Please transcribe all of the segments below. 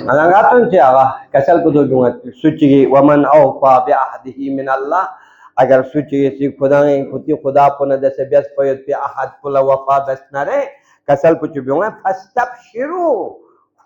Alangatun siya kasal ko doon suci waman awfa bi ahdihi min Allah agar suci si khudang khuti khuda pun ada sebias poyot bi ahad pula wafa basnare kasal ko chubunga fastabshiru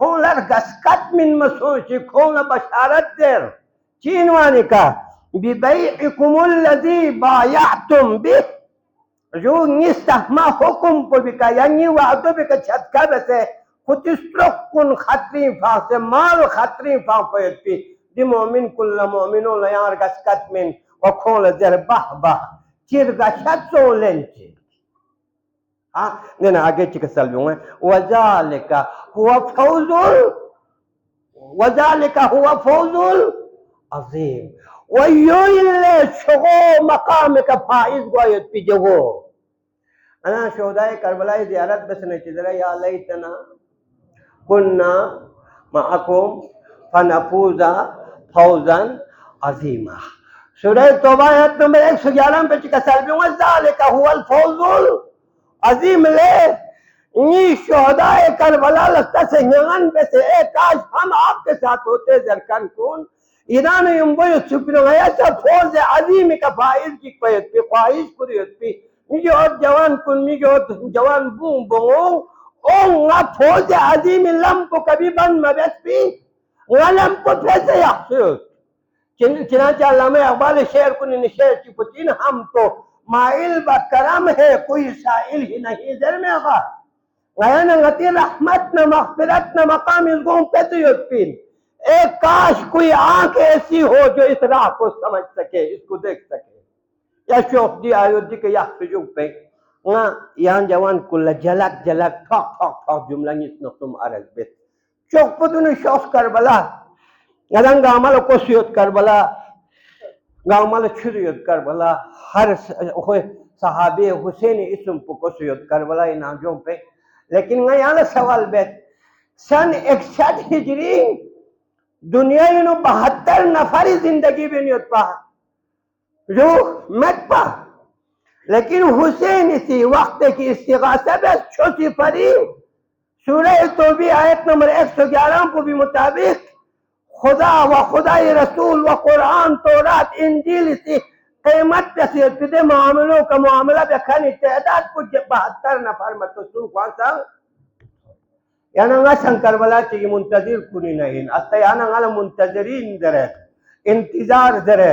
kholar gaskat min masuci khola basharat der chinwani ka bi bai'ikum alladhi bay'atum bih जो निस्ताहमा हुकुम को भी का यानी वादो भी का छटका बसे खुतिस्ट्रोक कुन खतरी फासे माल खतरी फापयती दि मोमिन कुल्ला मोमिनो लयार गस्कत मिन वखोल जर बाह चिर गशत सोलेंचे हाँ नेना आगे चिकसल लूँगा वजालिका हुआ फौजुल अजीम वयोइल्ले शगो मकाम का फाइज गोयत पिजगो अना शोदाए करबला ज़ियारत बस ने चिदरा या लैतना कुन्ना माकुम फनफूजा फौजन अजीमा सूरह तौबा आयत नंबर 111 पे चिकसल में वजालिका हुवल फौजुल अजीम ले ये शोदाए करबला लगता से यंगन पे से काश हम आपके साथ होते जरकन कौन ईरान युम्बो सुप्रीम ऐसा फौज अजीम का फाइज की ख्वाहिश कुरियत पे मिगे और जवान कुन मिगे और जवान बूं बोंगो ओ ना फौज अजीम लम्पो कभी बंद मबस पे वो लम्पो कैसे यासुत चिना चाला में अकबाल शेर कुन निशेर की पुतीन हम तो माइल बकरम है कोई साइल ही नहीं इधर में आगा गया ना गति रहमत न मग़फ़िरत न मकाम इस गों पे तो युक्तिन एक काश कोई आंख ऐसी हो जो इस राह को समझ सके इसको देख सके या शौक दी आयोदी के या सुजुग पे ना यहाँ जवान कुल्ला झलक झलक ठोक ठोक ठोक जुमला इस नक़्तुम अरज़ बेत शौक पुतुन शौक करबला गदंग गामल को सियत करबला गामल छुरियत करबला हर कोई सहाबे हुसैन इस्म को सियत करबला इन आजों पे लेकिन मैं यहाँ सवाल बेत सन 61 हिजरी दुनिया इनो 72 नफरी जिंदगी में नहीं होता जो मत पा लेकिन हुसैन इसी वक्त की इस्तिगासा बस छोटी परी सूरह तौबी आयत नंबर 111 को भी मुताबिक खुदा व खुदाई रसूल व कुरान तौरात इंजील इसी क़यामत तक दे मामलों का मामला बखानी तादाद को 72 नफर मतसू कौन याना शंकरबला की मुंतजिर कुनी नहीं अस्त याना मुंतजरीन दरे इंतजार दरे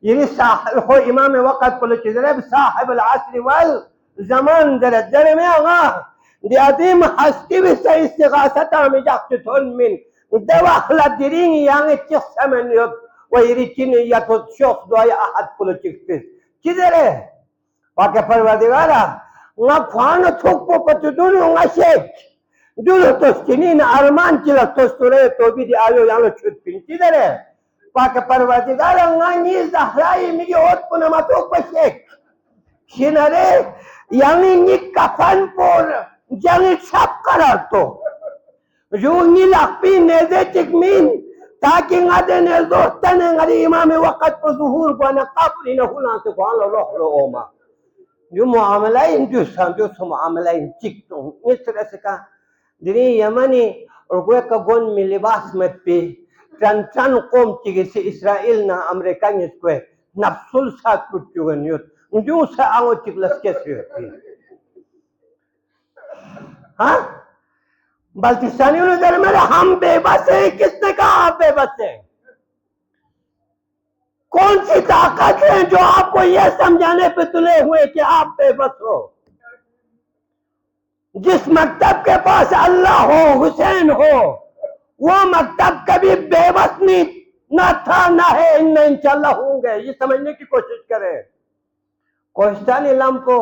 ये साहिब हो इमाम वक़्त पुल चिदरे साहिब अल-असर वल ज़मान दरे दरे में आगा दी अदीम हस्ती भी से इस्तिगासता में जाके थोन मिन दवा खला दिरिंग यांगे चिख्सा में युग वही या तो शौक दुआ अहद पुल चिख्तिस चिदरे वाके परवरदिगारा ना फान थोक पो पतुदुन उंगा Sheikh Dulu tos kini na arman cila tos sore tobi di ayo yang lucut pinci dere. Pakai parwatigara ngani zahrai migi ot puna matuk pasek. Sinare yang ini kafan por jangan sap karar to. Jo ini lakpi neze cikmin ताकि ngade ne dostan ngade imam waqt पर zuhur bana qabri na huna to qala Allah lo oma. जो मामला इन जो मामला इन चिक तो इस तरह से का दिनी यमनी और कोई का गोन में लिबास में पे ट्रांसन कौम चिगे से इस्राएल ना अमेरिका ने इसको नफ्सुल साथ कुछ जुगन युद्ध जो सा आंगो चिकलस कैसे होती हाँ बल्तिस्तानियों ने दर में हम बेबस हैं किसने कहा आप बेबस हैं कौन सी ताकत है जो आपको यह समझाने पे तुले हुए कि आप बेबस हो जिस मकतब के पास अल्लाह हो हुसैन हो वो मकतब कभी बेबस नहीं ना था ना है इंशाल्लाह होंगे ये समझने की कोशिश करें कोस्तानी लम्पो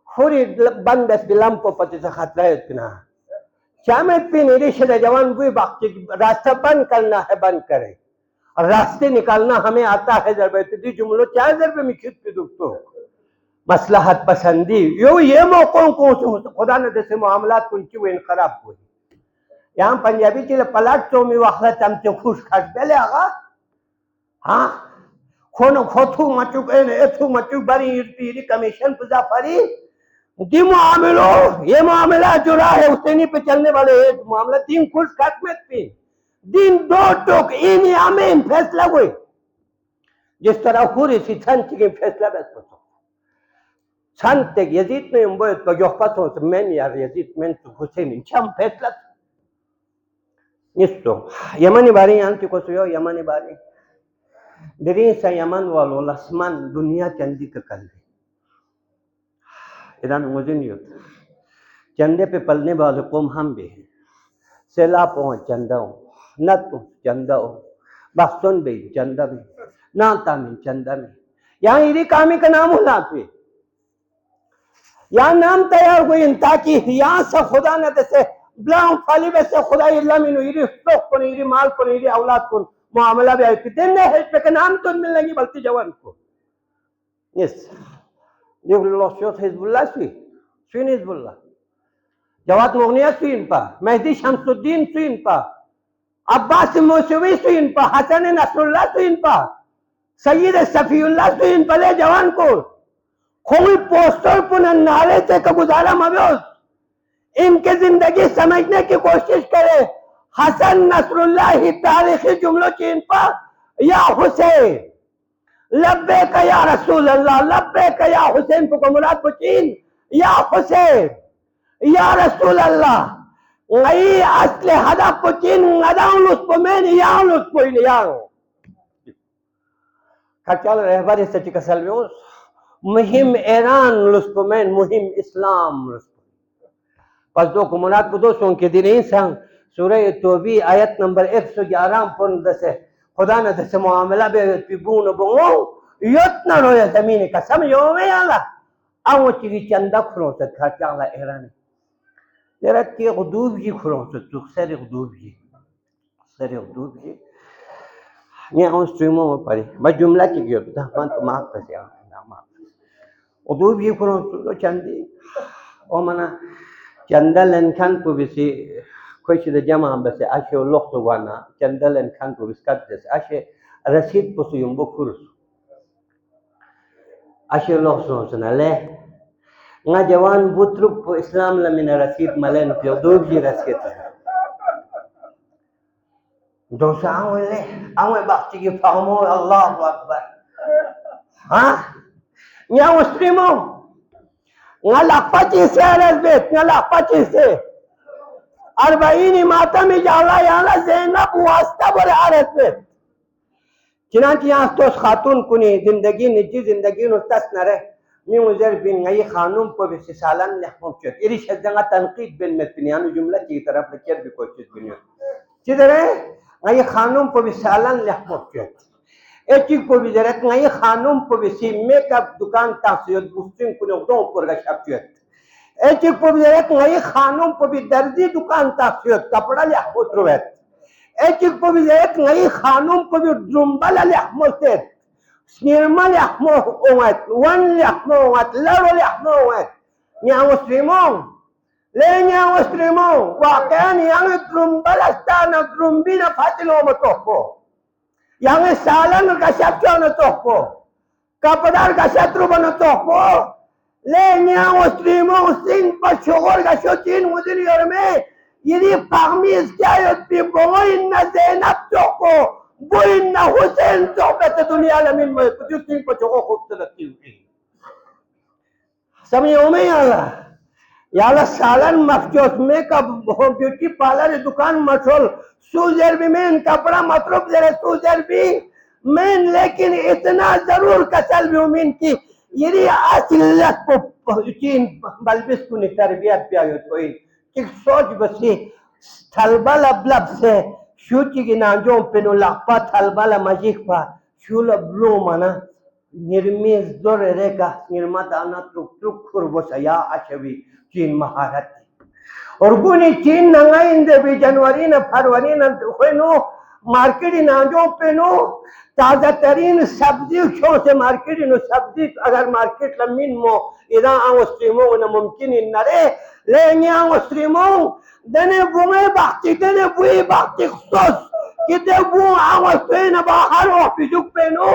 खुरी बंद लम्पो पति से खतरा है इतना शामिल पिन इरिशे जवान बुई बाकी रास्ता बंद करना है बंद करें और रास्ते निकालना हमें आता है जब दी जुमलो 4 जरबे में खिद पे दुखतो मसलहत पसंदी यो ये मौकों को खुदा ने जैसे मामलात कुछ वे खराब हुई यहाँ पंजाबी चिले पलट तो में वखला चमचे खुश खट पहले आगा हाँ खोनो खोथू मचुक एथू मचुक बरी इरती कमीशन पुजा परी दी मामलो ये मामला जो रहा है उससे नहीं पे चलने वाले एक मामला 3 खुश खट में थी दिन दो टोक इन यामें फैसला हुए जिस तरह पूरी सी छंच के फैसला बस पतो छंत यजीद ने उम्बोत बजोह पतो men यार यजीद men तो हुसैन चम फैसला निस्तो यमनी बारी यांति को सुयो यमनी बारी दरी सा यमन वालो लस्मान दुनिया चंदी का कल इरान मुझे नहीं होता चंदे पे पलने वाले कौम हम भी हैं सेला पहुंच चंदा हो न तो चंदा हो बख्तुन भी चंदा भी ना तामिन चंदा में यहाँ इरी कामी का नाम होला पे यहाँ नाम तैयार हुई ताकि यहाँ से खुदा न दसे ब्लाउं फाली वैसे खुदा इल्ला मिनु इरी स्टॉक को इरी माल को इरी औलाद को मामला भी आई दिन ने हेल्प पे नाम तो मिल लगी बल्कि जवान को यस ये लोग हिजबुल्लाह सुन हिजबुल्लाह जवाद मुगनिया सुन पा मेहदी शमसुद्दीन सुन पा अब्बास मौसवी सुन पा हसन नसरुल्लाह सुन पा सैयद सफीउल्लाह सुन पले जवान को कोई पोस्टर पुनः नाले से का गुजारा मबूज इनके जिंदगी समझने की कोशिश करे हसन नसरुल्लाह ही तारीखी जुमलों चीन पा या हुसैन लब्बे का या रसूल अल्लाह लब्बे का या हुसैन को मुराद पुचीन या हुसैन या रसूल अल्लाह ngai asli hadap pucin ngadang lus pemen yang lus poin yang kacau rehbari seci kesalvius muhim Iran lus pemen muhim Islam lus pas do kumunat budo son ke din insang surah Tawbi ayat number 111 pun dase खुदा ने दसे मामला बे पिबून बंगो यत्न रोया जमीन का सम यो में आला आओ चिरी चंदा खुरों से खर्चा ला इरान तेरा के गुदूब जी खुरों से तू सरे गुदूब जी ये हम स्ट्रीमों में पढ़े मैं जुमला की गिर था मन तो माफ कर दिया गुदूब जी खुरों से चंदी ओ मना चंदा लनखान को भी कोई चीज़ जमा बस आशे लोग तो वाना चंदल एंड खान को विस्काट जैसे आशे रसीद पुसु युम्बो खुर्स आशे लोग सोचना ले ना जवान बुत्रुक इस्लाम लमिना रसीद मलेन पियो दूसरी रसीद दोसा आवे बाकी की फामो अल्लाह अकबर हाँ न्या मुस्लिमों ना लापाची से रज़बेत ना लापाची से अरबाईनी माता में जाला याला ज़ैनब वास्ता बोले आरत में चिनाची यहाँ तो खातून कुनी जिंदगी निजी जिंदगी नुस्तास नरे मैं उधर बिन गई खानूम को भी सालन लहमों चुट इरी शब्दंगा तनकीद बिन में पिनियानु जुमला की तरफ लेकर भी कोई चीज़ बिनियो चिदरे गई खानूम को भी सालन लहमों चुट एक चीज़ को भी जरूरत गई खानूम को भी सी मेकअप दुकान तासियत बुस्टिंग कुने उधर ऊपर का शब्द चुट एक को भी नई खानों को भी दर्जी दुकान तासियत कपड़ा ले होतरुवत एक को भी नई खानों को भी ड्रुम्बल ले होते स्निरमा ले होवत वन ले होवत लरो ले होवत न्याव स्ट्रीमों ले न्याव स्ट्रीमों वाकयान yang ड्रुम्बल अस्ताना ड्रुम्बिना फातिलो मतोको yang सालन का शब्द न तोको कपड़ा का शत्रु बन तोको लेनिया मुस्लिमों सिंह पर शोर का शोचीन मुझे और में यदि पागमीज क्या योती बोई न ज़ैनब चोको बोई न हुसैन चोके तो दुनिया लमीन में कुछ सिंह पर चोको खूबसूरत की हुई समझो में याला सालन मखजूस में कब ब्यूटी पार्लर दुकान मशहूर सूजर भी में कपड़ा मतरूब जरे सूजर भी मैं लेकिन इतना जरूर कसल भी उम्मीद की यदि आसिलत को चीन बल्बिस को तरबियत पे आयो कोई एक सोच बसी थलबल अबलब से शूची की नाजों पे नो लापा थलबल मजीक पा शूल ब्लू मना निर्मिस दो रेका निर्माता ट्रुक खुरबोसया अशवी चीन महारत और गुनी चीन नंगाइन दे भी जनवरी न फरवरी न कोई नो मार्केट नाजों पे नो ताजा तरीन सब्जी क्यों से मार्केट नो सब्जी अगर मार्केट लमीन मो इधर आंग स्ट्रीमों न मुमकिन इन नरे लेंगे आंग स्ट्रीमों दने बुमे बाकी सोच कि दे बु आंग स्ट्रीम बाहर हो पिजुक पे नो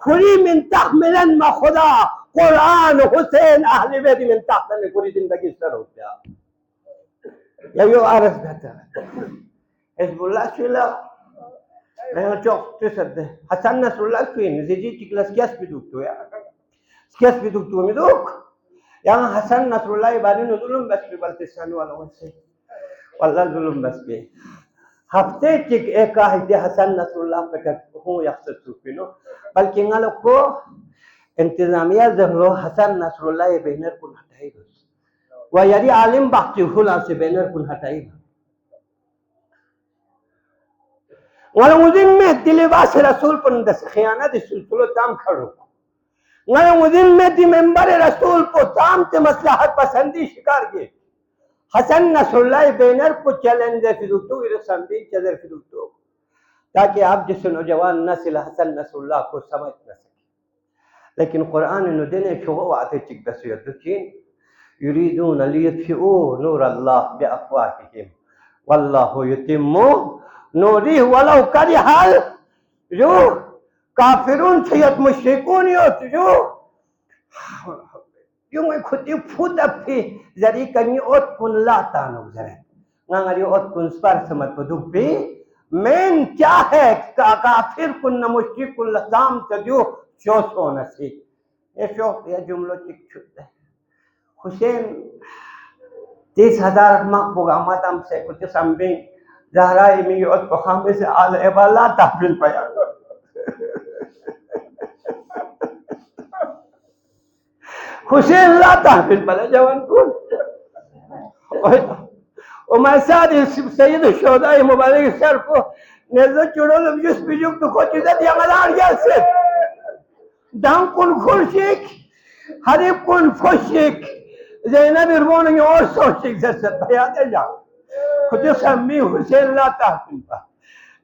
खुली मिन तहमिलन मा खुदा कुरान हुसैन अहले बेदी मिन तहमिलन खुली जिंदगी सर हो गया यो आरस बेहतर हिजबुल्लाह शिला çok tüsede. Hasan Nasrullah kuyun. Zici tiklas kias biduktu ya. Kias biduktu miduk. Yang Hasan Nasrullah ibadin zulum bas bi baltisan wala wasi. Wallah zulum bas bi. Hafte tik eka hidi Hasan Nasrullah pekat hu yaksat supino. Balki ngalok ko इंतजामिया जहरो Hasan Nasrallah banner कुन हटाएगा वह यदि आलिम बाकी hula से banner कुन हटाएगा वालों उदिन में दिलवास रसूल पर दस खियानत सिलसिलो ताम खड़ो वालों उदिन में दी मेंबर रसूल को ताम ते मसलहत पसंदी शिकार के हसन नसरुल्लाह बैनर को चैलेंज फिदुक्तो इरसंदी चदर फिदुक्तो ताकि आप जिस नौजवान नस्ल हसन नसरुल्लाह को समझ न सके लेकिन कुरान ने देने शोगो आते चिक बसियत चीन युरीदून लियत्फिऊ नूर अल्लाह बिअफवाहिहिम वल्लाहु युतिम्मु नूरिहि वलौ करिहल जो काफिरून सयत मुश्रिकून जो मैं खुद ही फूट अपी जरी कहीं ओत कुन लाता नो जरे ngangari ओत कुन स्पर समत पदुपी मेन क्या है काफिर कुन मुश्रिक कुन लजाम तजो शोस होना सी ये शोक ये जुमलो चिक छुट्टे हुसैन 30,000 माक पुगामा तम से कुछ संबिंग जहरा इमी और पखामे से आल एबाला ताफिल पाया हुसैन ला ताफिल पाया जवान कुल وما ساد السيد الشهداء مبارك الشرف نزل چورو لبجس بيجوك تو کوچی دد يمدار جالسد دان كون خورشيك حريب كون فوشيك زينب يرمون اور سوشيك زرسد بياد جاو خود سمي حسين لا تحكم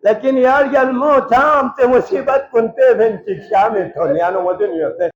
لكن يار الموت عام تے مصیبت كنتے بنتك شامل تو يعني مدن يوتي